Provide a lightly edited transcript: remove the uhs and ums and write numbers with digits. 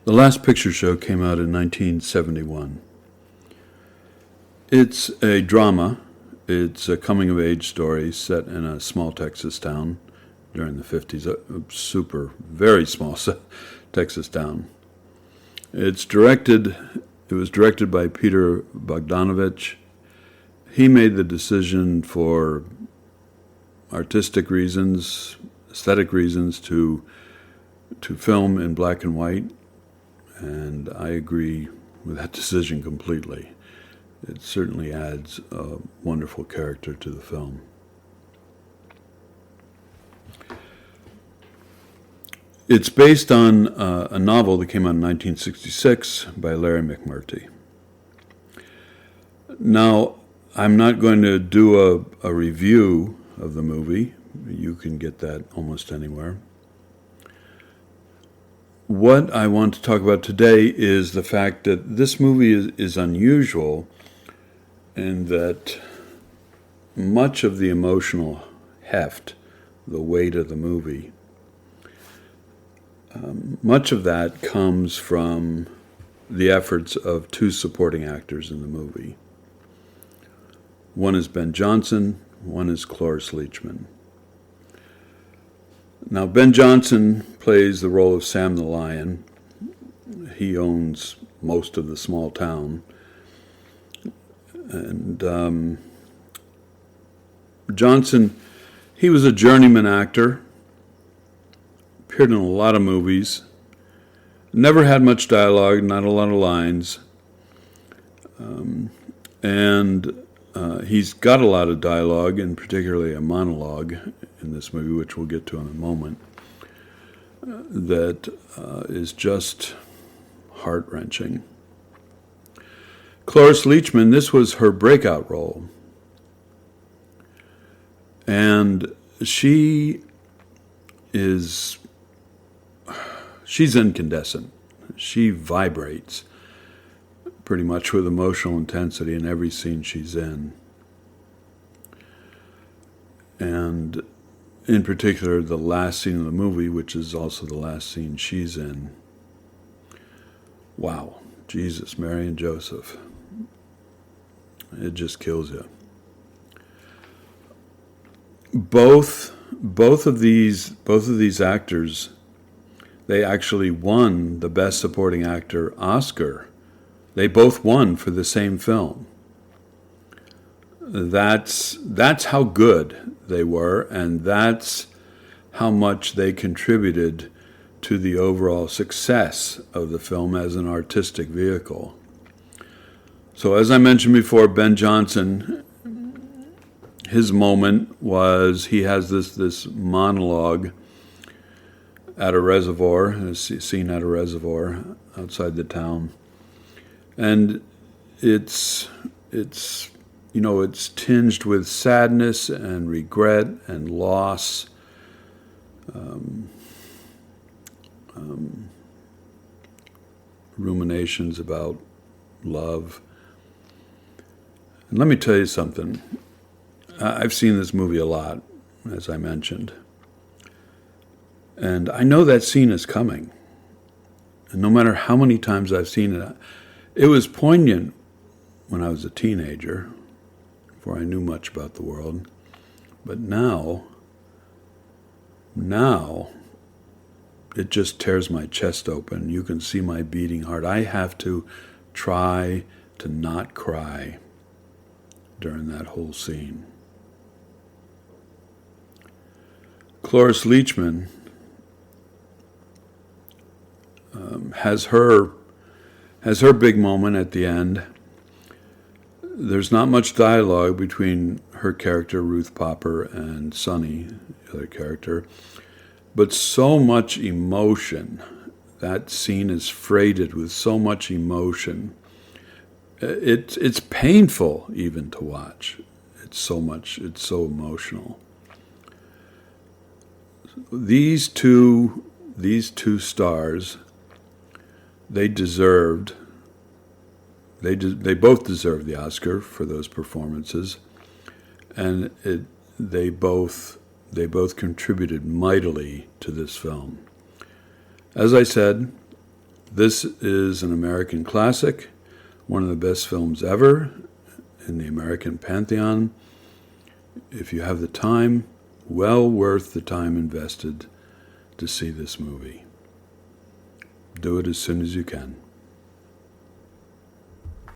The Last Picture Show came out in 1971. It's a drama. It's a coming-of-age story set in a small Texas town during the 50s, a very small Texas town. It was directed by Peter Bogdanovich. He made the decision for artistic reasons, aesthetic reasons, to film in black and white, and I agree with that decision completely. It certainly adds a wonderful character to the film. It's based on a novel that came out in 1966 by Larry McMurtry. Now, I'm not going to do a review of the movie. You can get that almost anywhere. What I want to talk about today is the fact that this movie is unusual in that much of the emotional heft, the weight of the movie, much of that comes from the efforts of two supporting actors in the movie. One is Ben Johnson, one is Cloris Leachman. Now, Ben Johnson plays the role of Sam the Lion. He owns most of the small town. And Johnson, he was a journeyman actor, appeared in a lot of movies, never had much dialogue, not a lot of lines, and he's got a lot of dialogue, and particularly a monologue in this movie, which we'll get to in a moment, that is just heart-wrenching. Cloris Leachman, this was her breakout role, and she's incandescent. She vibrates pretty much with emotional intensity in every scene she's in. And in particular, the last scene of the movie, which is also the last scene she's in. Wow, Jesus, Mary and Joseph. It just kills you. Both of these actors, they actually won the Best Supporting Actor Oscar. They both won for the same film. That's how good they were, and that's how much they contributed to the overall success of the film as an artistic vehicle. So as I mentioned before, Ben Johnson, his moment was he has this monologue at a reservoir, a scene at a reservoir outside the town. And it's tinged with sadness and regret and loss, ruminations about love. And let me tell you something. I've seen this movie a lot, as I mentioned. And I know that scene is coming. And no matter how many times I've seen it, it was poignant when I was a teenager, before I knew much about the world. But now, it just tears my chest open. You can see my beating heart. I have to try to not cry during that whole scene. Cloris Leachman has her big moment at the end. There's not much dialogue between her character, Ruth Popper, and Sonny, the other character, but so much emotion. That scene is freighted with so much emotion. It's painful even to watch. It's so emotional. These two stars, they both deserved the Oscar for those performances, and they both contributed mightily to this film. As I said, This is an American classic, one of the best films ever in the American pantheon. If you have the time, well worth the time invested to see this movie. Do it as soon as you can.